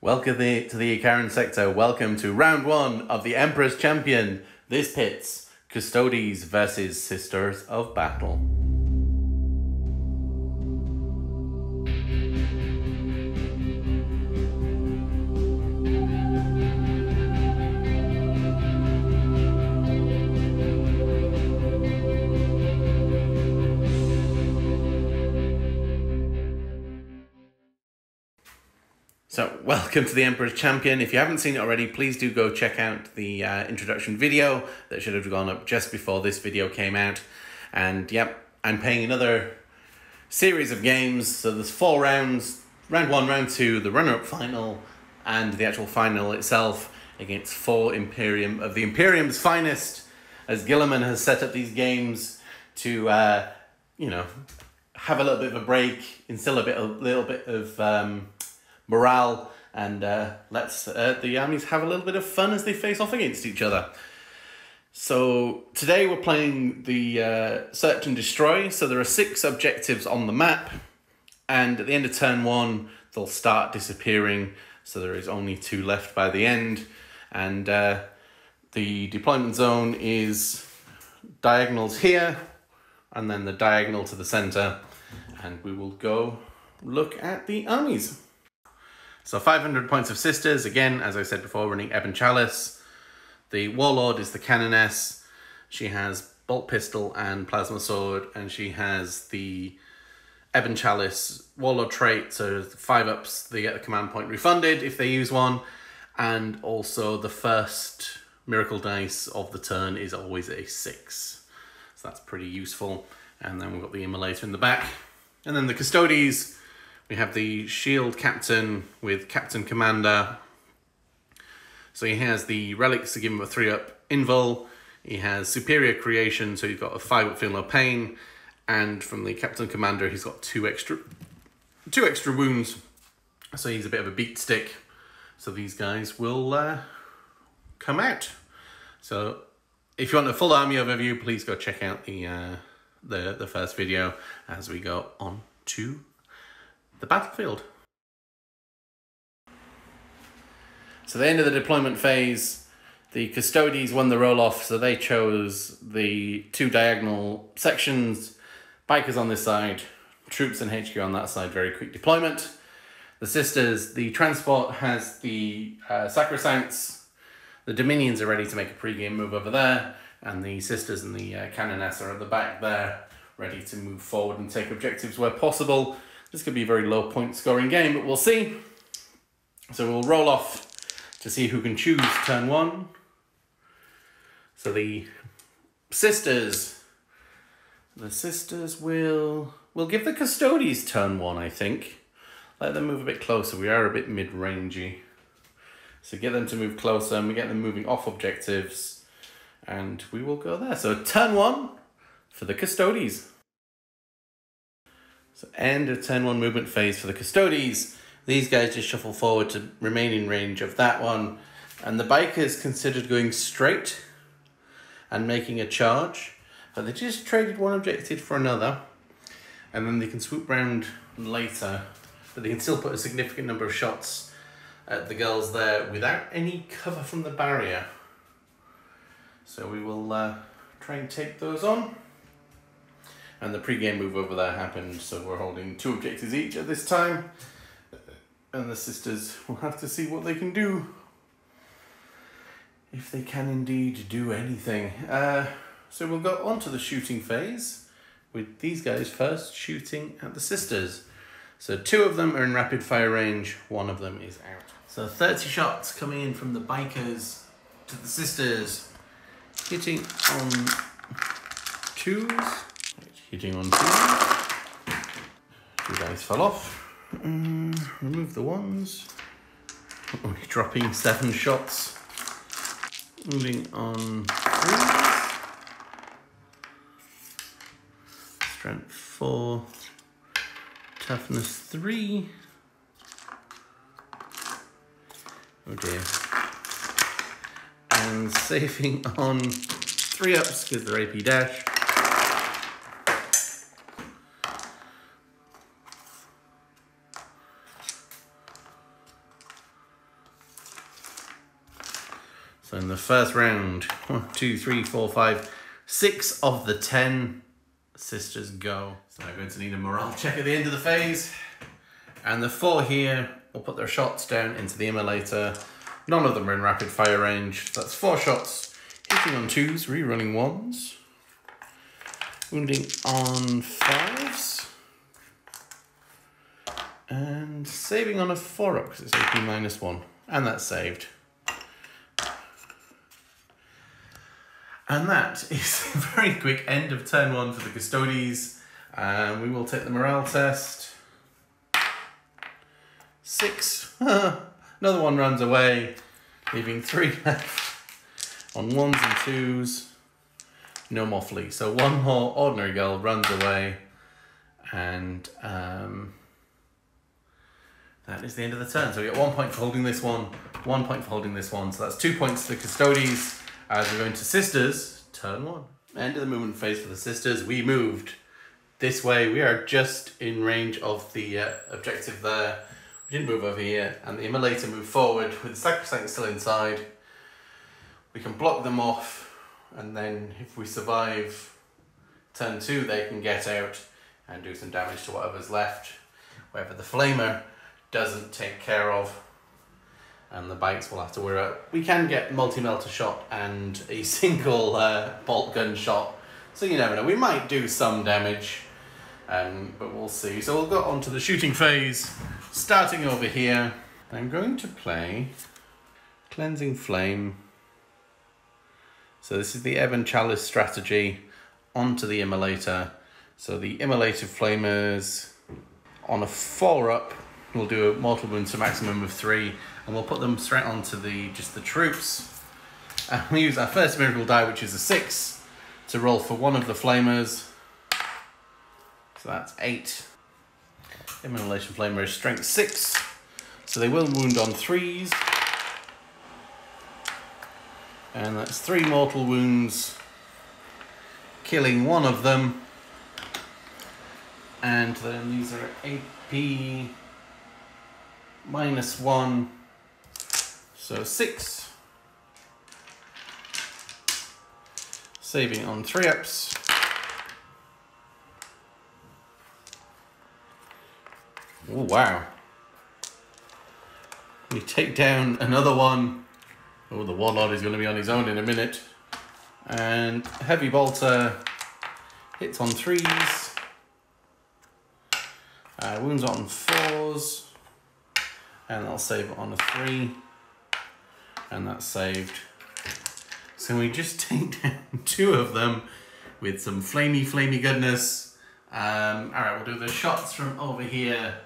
Welcome to the Icaran sector. Welcome to round one of the Emperor's Champion. This pits Custodies versus Sisters of Battle. So, welcome to the Emperor's Champion. If you haven't seen it already, please do go check out the introduction video that should have gone up just before this video came out. And yep, I'm playing another series of games. So there's 4 rounds, round 1, round 2, the runner-up final, and the actual final itself against 4 Imperium of the Imperium's finest, as Guilliman has set up these games to, you know, have a little bit of a break, instill a little bit of morale, and let's the armies have a little bit of fun as they face off against each other. So today we're playing the Search and Destroy. So there are 6 objectives on the map, and at the end of turn 1 they'll start disappearing, so there is only 2 left by the end. And the deployment zone is diagonals here, and then the diagonal to the center, and we will go look at the armies. So 500 points of Sisters, again, as I said before, running Ebon Chalice. The Warlord is the Canoness. She has Bolt Pistol and Plasma Sword, and she has the Ebon Chalice Warlord trait, so 5-ups, they get the command point refunded if they use one, and also the first Miracle Dice of the turn is always a 6. So that's pretty useful. And then we've got the Immolator in the back. And then the Custodies, we have the Shield Captain with Captain Commander. So he has the Relics to give him a 3-up invul. He has Superior Creation, so he's got a 5-up Feel No Pain. And from the Captain Commander, he's got 2 extra wounds. So he's a bit of a beat stick. So these guys will come out. So if you want a full army overview, please go check out the first video as we go on to the battlefield. So the end of the deployment phase, the Custodies won the roll-off, so they chose the 2 diagonal sections, bikers on this side, troops and HQ on that side, very quick deployment. The Sisters, the transport has the Sacrosancts, the Dominions are ready to make a pre-game move over there, and the Sisters and the Canoness are at the back there, ready to move forward and take objectives where possible. This could be a very low point scoring game, but we'll see. So we'll roll off to see who can choose turn 1. So the Sisters will give the Custodies turn 1, I think. Let them move a bit closer. We are a bit mid-rangey. So get them to move closer, and we get them moving off objectives, and we will go there. So turn 1 for the Custodies. So end of turn 1 movement phase for the Custodies. These guys just shuffle forward to remain in range of that one. And the bikers considered going straight and making a charge, but they just traded one objective for another. And then they can swoop round later, but they can still put a significant number of shots at the girls there without any cover from the barrier. So we will try and take those on. And the pre-game move over there happened, so we're holding 2 objectives each at this time. And the Sisters will have to see what they can do. If they can indeed do anything. So we'll go on to the shooting phase, with these guys first shooting at the Sisters. So 2 of them are in rapid fire range, 1 of them is out. So 30 shots coming in from the bikers to the Sisters, hitting on 2s. Hitting on 2. 2 guys fell off. Remove the 1s. We're dropping 7 shots. Moving on 3s. Strength 4. Toughness 3. Oh dear. And saving on 3-ups because they're AP dash. So in the first round, 1, 2, 3, 4, 5, 6 of the 10 sisters go. So I'm going to need a morale check at the end of the phase. And the 4 here will put their shots down into the immolator. None of them are in rapid fire range. So that's 4 shots, hitting on 2s, rerolling 1s. Wounding on 5s. And saving on a 4-up because it's AP -1. And that's saved. And that is a very quick end of turn 1 for the Custodies. We will take the morale test. 6. Another one runs away, leaving 3 left on 1s and 2s. No more fleas. So 1 more ordinary girl runs away, and that is the end of the turn. So we get 1 point for holding this one, 1 point for holding this one. So that's 2 points to the Custodies. As we go into sisters, turn 1. End of the movement phase for the sisters. We moved this way. We are just in range of the objective there. We didn't move over here, and the immolator moved forward with the sacrosanct still inside. We can block them off, and then if we survive turn 2, they can get out and do some damage to whatever's left, whatever the flamer doesn't take care of. And the bikes will have to wear out. We can get multi-melter shot and a single bolt gun shot, so you never know. We might do some damage, but we'll see. So we'll go on to the shooting phase, starting over here. I'm going to play Cleansing Flame. So this is the Ebon Chalice strategy onto the immolator. So the immolator flamers on a 4-up will do a mortal wound to maximum of 3, and we'll put them straight onto just the troops. And we use our first miracle die, which is a 6, to roll for 1 of the flamers. So that's 8. Immolation flamer is strength 6, so they will wound on 3s. And that's 3 mortal wounds, killing 1 of them. And then these are AP -1, so 6. Saving on 3-ups. Oh wow. We take down another one. Oh, the Warlord is going to be on his own in a minute. And Heavy Bolter hits on 3s. Wounds on 4s. And I'll save it on a 3. And that's saved. So we just take down 2 of them with some flamey goodness. Alright, we'll do the shots from over here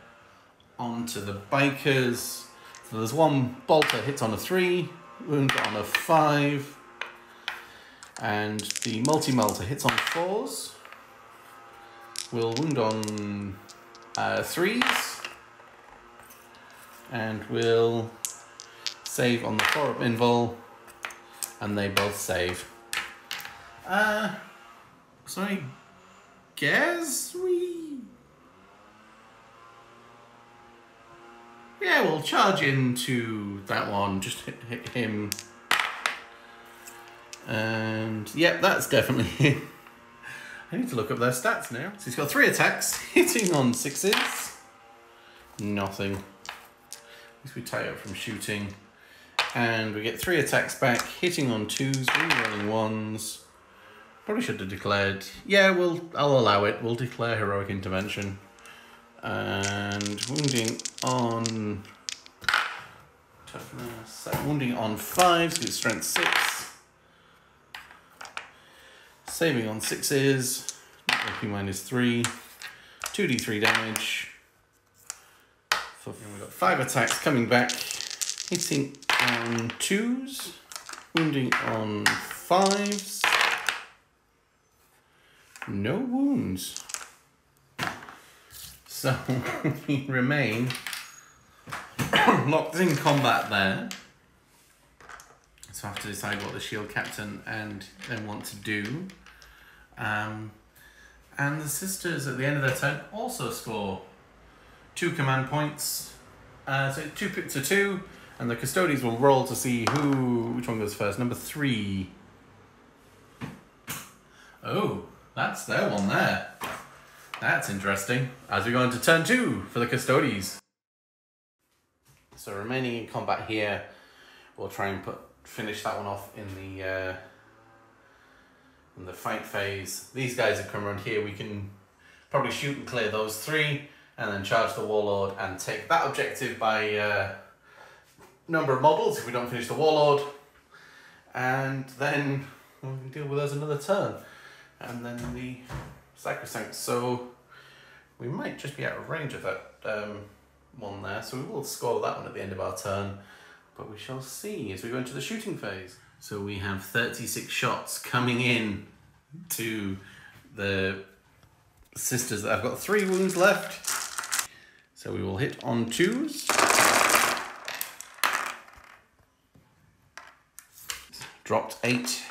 onto the bikers. So there's 1 bolter hits on a 3, wound on a 5. And the multi-melter hits on 4s. Will wound on 3s. And we'll save on the 4-up invul, and they both save. Sorry, guess yeah, we'll charge into that one, just hit him. And yep, that's definitely him. I need to look up their stats now. So he's got 3 attacks, hitting on 6s. Nothing. At least we tie up from shooting. And we get 3 attacks back, hitting on 2s, rerolling 1s. Probably should have declared. Yeah, I'll allow it. We'll declare heroic intervention. And wounding on wounding on 5s, so it's strength 6. Saving on 6s, AP -3, 2d3 damage. We've got 5 attacks coming back, hitting on 2s, wounding on 5s. No wounds. So we remain locked in combat there. So I have to decide what the shield captain and then want to do. And the sisters at the end of their turn also score 2 command points. So 2 to 2, And the Custodies will roll to see which one goes first. Number 3. Oh, that's their one there. That's interesting. As we go into turn 2 for the Custodies. So remaining in combat here, we'll try and finish that one off in the fight phase. These guys have come around here. We can probably shoot and clear those 3 and then charge the Warlord and take that objective by number of models if we don't finish the Warlord. And then we can deal with us another turn. And then the Sacrosanct. So we might just be out of range of that one there. So we will score that one at the end of our turn. But we shall see as we go into the shooting phase. So we have 36 shots coming in to the sisters. I've got 3 wounds left. So we will hit on 2s. Dropped 8.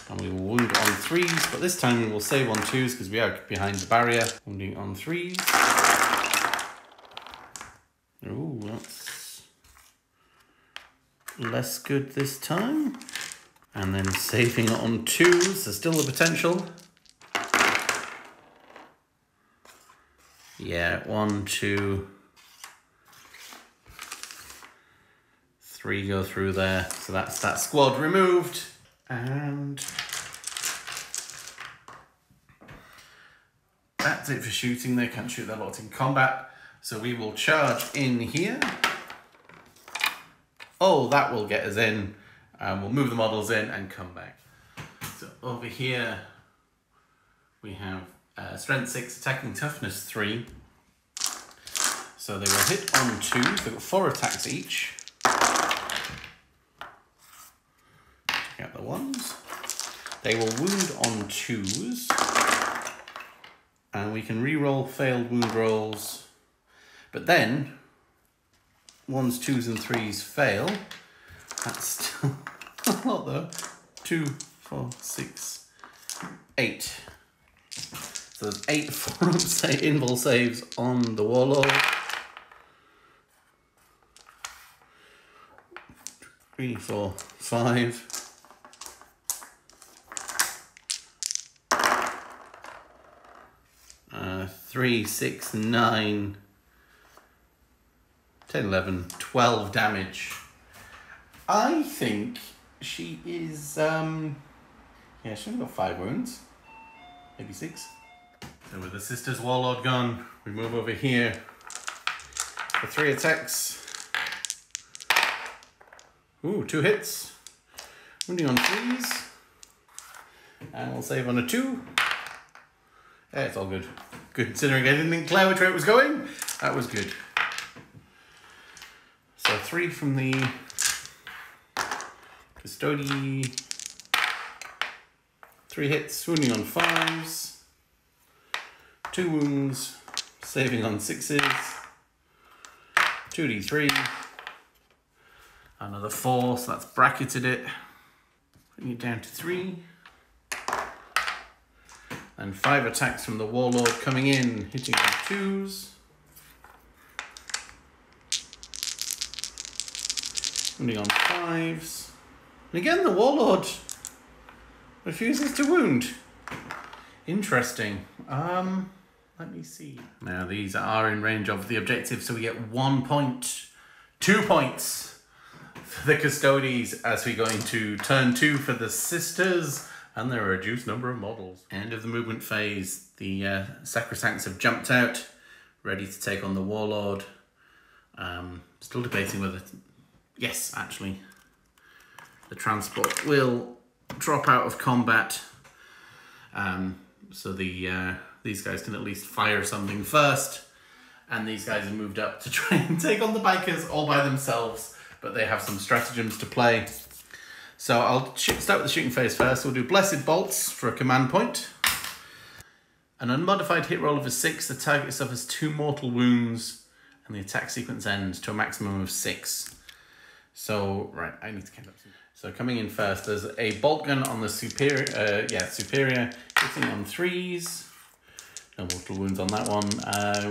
And we will wound on 3s, but this time we will save on 2s because we are behind the barrier. Wounding on 3s. Oh, that's less good this time. And then saving on 2s, there's still the potential. Yeah, 1, 2, 3 go through there. So that's that squad removed. And that's it for shooting. They can't shoot, they're locked in combat. So we will charge in here. Oh, that will get us in. We'll move the models in and come back. So over here we have strength 6, attacking toughness 3. So they will hit on 2s. They've got 4 attacks each. Check out the 1s. They will wound on 2s. And we can re-roll failed wound rolls. But then 1s, 2s and 3s fail. That's still a lot though. 2, 4, 6, 8. So there's 8 invul saves on the Warlord. 3, 4, 5. 3, 6, 9, 10, 11, 12 damage. I think she is, yeah, she's only got 5 wounds, maybe 6. So with the Sisters Warlord gone, we move over here for 3 attacks. Ooh, 2 hits. Wounding on 3s. And we'll save on a 2. Yeah, it's all good. Good considering I didn't think Claire which way it was going. That was good. So 3 from the Custody. 3 hits, wounding on 5s. 2 wounds, saving on 6s. 2d3. Another 4, so that's bracketed it. Bring it down to 3. And 5 attacks from the Warlord coming in, hitting on 2s. Wounding on 5s. And again, the Warlord refuses to wound. Interesting. Let me see. Now these are in range of the objective, so we get 1 point, 2 points for the Custodies as we go into turn 2 for the Sisters and their reduced number of models. End of the movement phase. The Sacrosancts have jumped out, ready to take on the Warlord. Still debating whether, yes, actually, the transport will drop out of combat. So these guys can at least fire something first. And these guys have moved up to try and take on the bikers all by themselves, but they have some stratagems to play. So I'll start with the shooting phase first. We'll do Blessed Bolts for a command point. An unmodified hit roll of a 6, the target suffers 2 mortal wounds, and the attack sequence ends to a maximum of 6. So, right, I need to count up some. So coming in first, there's a bolt gun on the superior, hitting on 3s. No mortal wounds on that one.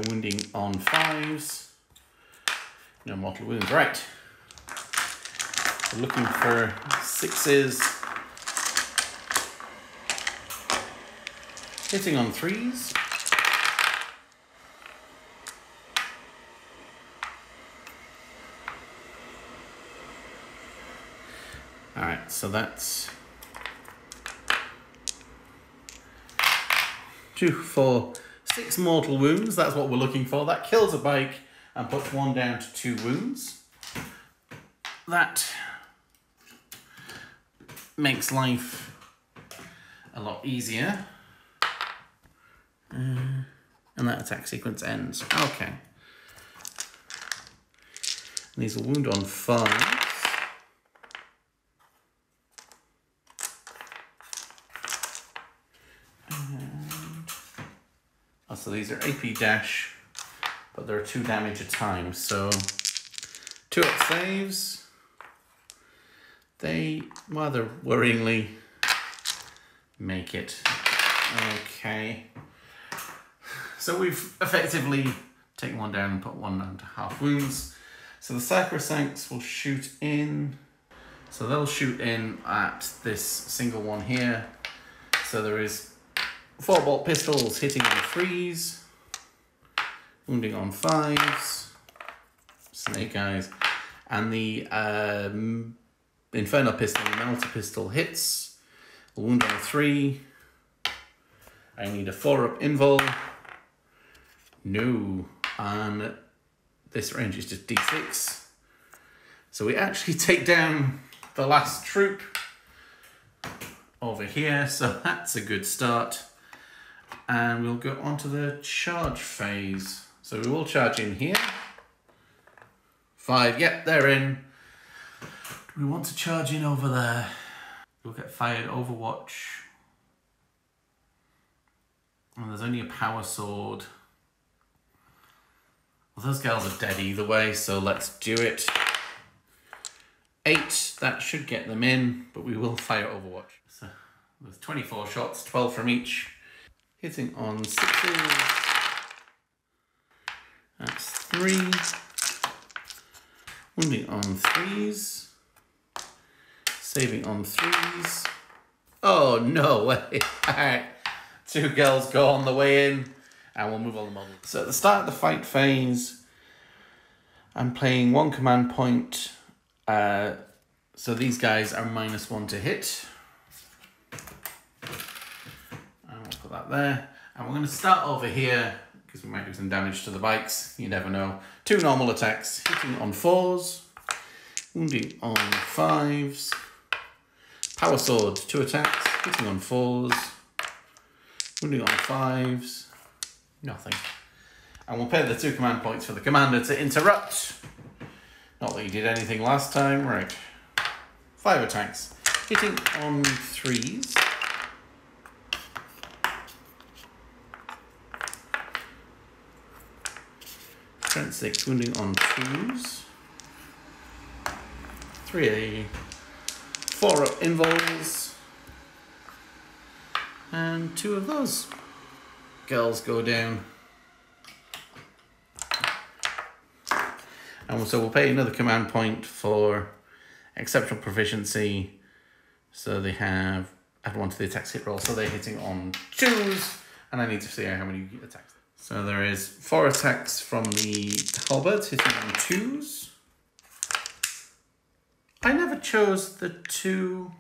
Wounding on 5s. No mortal wounds. Right. We're looking for 6s. Hitting on 3s. Alright, so that's 2, 4, 6 mortal wounds. That's what we're looking for. That kills a bike and puts 1 down to 2 wounds. That makes life a lot easier. And that attack sequence ends. Okay. And these will wound on 5. So these are AP dash, but there are 2 damage a time. So 2 up saves. They rather worryingly make it. Okay. So we've effectively taken 1 down and put 1 down to half wounds. So the Sacrosancts will shoot in. So they'll shoot in at this single one here. So there is 4 bolt pistols hitting on 3s, wounding on 5s, snake eyes, and the Inferno pistol and Melter pistol hits, a wound on 3. I need a 4-up invul. No, and this range is just D6. So we actually take down the last troop over here, so that's a good start. And we'll go on to the charge phase. So we will charge in here. 5, yep, they're in. Do we want to charge in over there? We'll get fired Overwatch. And there's only a power sword. Well, those girls are dead either way, so let's do it. 8, that should get them in, but we will fire Overwatch. So there's 24 shots, 12 from each. Hitting on 6s. That's 3. Wounding on 3s. Saving on 3s. Oh, no way. Alright. 2 girls go on the way in. And we'll move on the model. So at the start of the fight phase, I'm playing 1 command point. So these guys are -1 to hit. That there, and we're going to start over here because we might do some damage to the bikes, you never know. 2 normal attacks, hitting on 4s, wounding on 5s, power sword, 2 attacks, hitting on 4s, wounding on 5s, nothing. And we'll pay the 2 command points for the commander to interrupt. Not that he did anything last time, right. 5 attacks, hitting on 3s. Strength 6, wounding on 2s. 3, 4 up invols. And 2 of those girls go down. And so we'll pay another command point for exceptional proficiency. So they have add 1 to the attacks hit roll, so they're hitting on 2s. And I need to see how many attacks. So there is 4 attacks from the halberds hitting on 2s. I never chose the 2.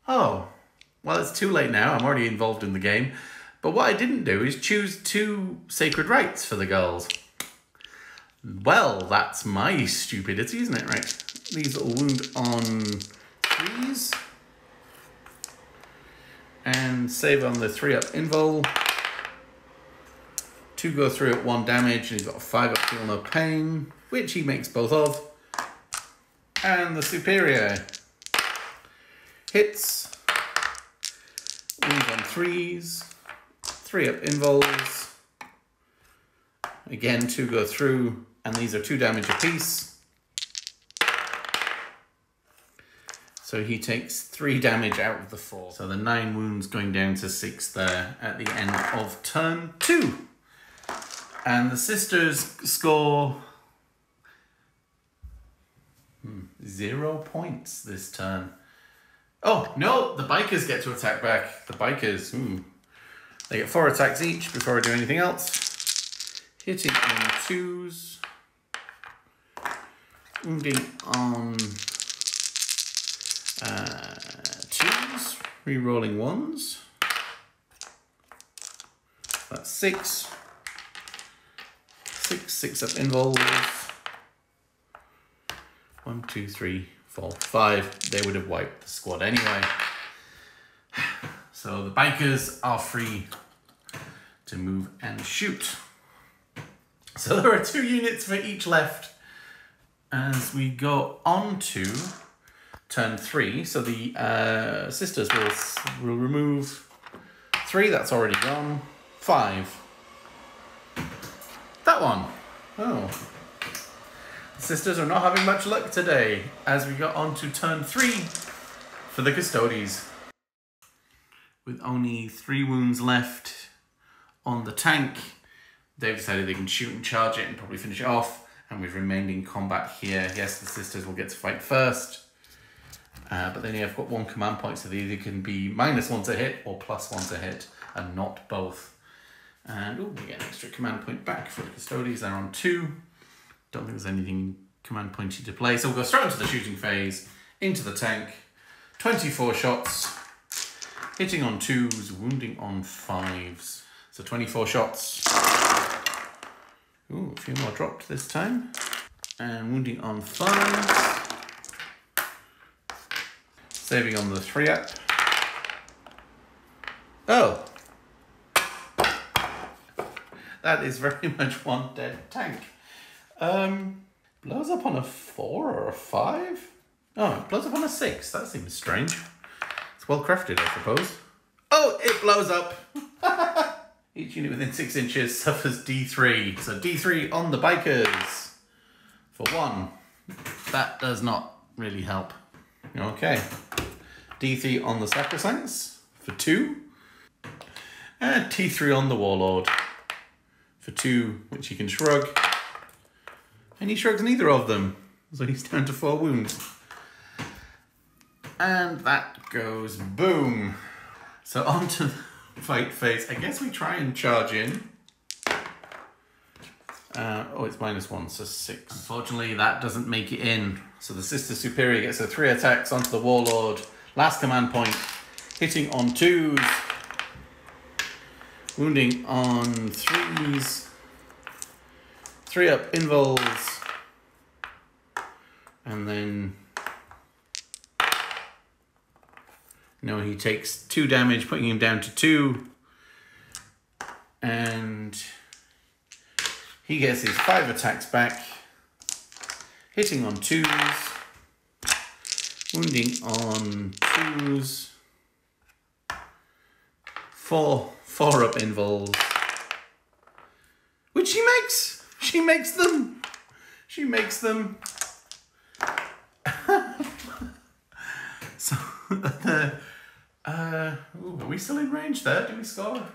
Oh, well, it's too late now. I'm already involved in the game. But what I didn't do is choose 2 sacred rites for the girls. Well, that's my stupidity, isn't it? Right. These will wound on 3s. And save on the 3-up invul. 2 go through at 1 damage, and he's got a 5-up feel no pain, which he makes both of. And the superior hits, wounds on 3s, 3-up invols. Again, 2 go through, and these are 2 damage apiece. So he takes 3 damage out of the 4. So the 9 wounds going down to 6 there at the end of turn 2. And the sisters score 0 points this turn. Oh, no, the bikers get to attack back. The bikers, they get 4 attacks each before I do anything else. Hitting on 2s. Wounding on 2s. Rerolling 1s. That's 6. 6 up involves. 1, 2, 3, 4, 5. They would have wiped the squad anyway. So the bikers are free to move and shoot. So there are 2 units for each left as we go on to turn 3. So the sisters will remove 3. That's already gone. 5. That one. Oh. The sisters are not having much luck today as we got on to turn 3 for the Custodies. With only 3 wounds left on the tank, they've decided they can shoot and charge it and probably finish it off. And we've remained in combat here. Yes, the sisters will get to fight first. But then I've got 1 command point, so they either can be -1 to hit or +1 to hit, and not both. And we get an extra command point back for the Custodies. They're on 2. Don't think there's anything command pointy to play. So we'll go straight into the shooting phase, into the tank. 24 shots. Hitting on 2s, wounding on 5s. So 24 shots. Ooh, a few more dropped this time. And wounding on 5s. Saving on the 3-up. Oh! That is very much 1 dead tank. Blows up on a 4 or a 5? Oh, it blows up on a 6. That seems strange. It's well crafted, I suppose. Oh, it blows up! Each unit within 6 inches suffers D3. So D3 on the bikers for 1. That does not really help. Okay. D3 on the sacrosancts for 2. And T3 on the warlord for 2, which he can shrug. And he shrugs neither of them. So he's down to 4 wounds. And that goes boom. So on to the fight phase. I guess we try and charge in. Oh, it's -1, so 6. Unfortunately, that doesn't make it in. So the Sister Superior gets her 3 attacks onto the Warlord. Last command point. Hitting on 2s. Wounding on 3s. 3-up invols. And then... No, he takes 2 damage, putting him down to 2. And he gets his 5 attacks back. Hitting on 2s. Wounding on 2s. 4-up invols. Which she makes! She makes them! She makes them! So, are we still in range there? Do we score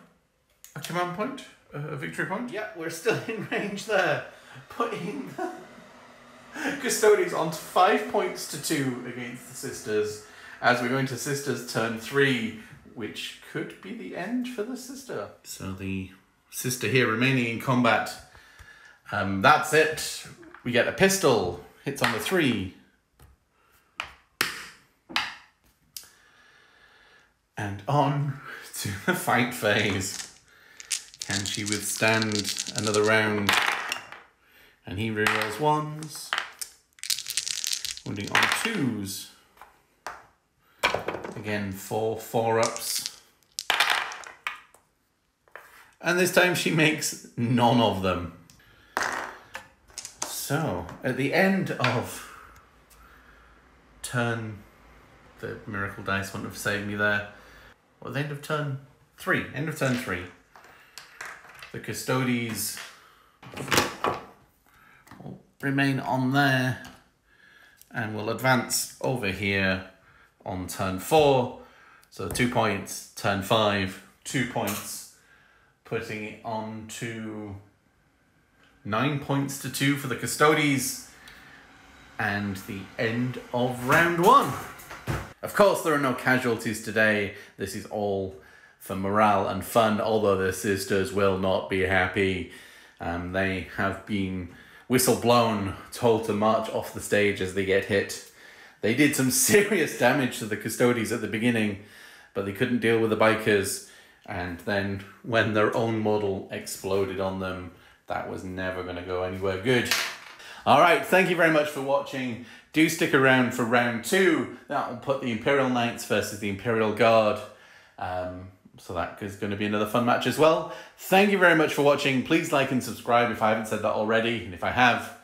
a command point? A victory point? Yeah, we're still in range there. Putting the Custodies on 5 points to 2 against the Sisters as we're going to Sisters turn 3, which could be the end for the Sister. So the Sister here remaining in combat. That's it. We get a pistol. Hits on the 3. And on to the fight phase. Can she withstand another round? And he rerolls 1s. Wounding on 2s. Again, 4-ups. And this time she makes none of them. So, at the end of turn... The miracle dice wouldn't have saved me there. Well, the end of turn 3. End of turn 3. The Custodies will remain on there and will advance over here on turn 4. So 2 points, turn 5, 2 points, putting it on to 9 points to 2 for the Custodies, and the end of round 1. Of course, there are no casualties today. This is all for morale and fun, although the sisters will not be happy. They have been whistle blown, told to march off the stage as they get hit. They did some serious damage to the Custodies at the beginning, but they couldn't deal with the bikers. And then when their own model exploded on them, that was never going to go anywhere good. All right, thank you very much for watching. Do stick around for round 2. That will put the Imperial Knights versus the Imperial Guard. So that is going to be another fun match as well. Thank you very much for watching. Please like and subscribe if I haven't said that already. And if I have,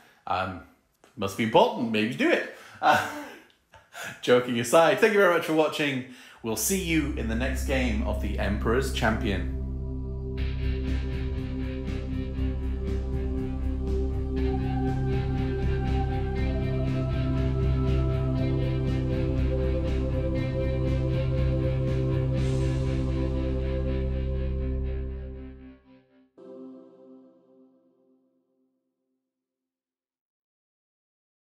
must be important. Maybe do it. Joking aside, thank you very much for watching. We'll see you in the next game of the Emperor's Champion.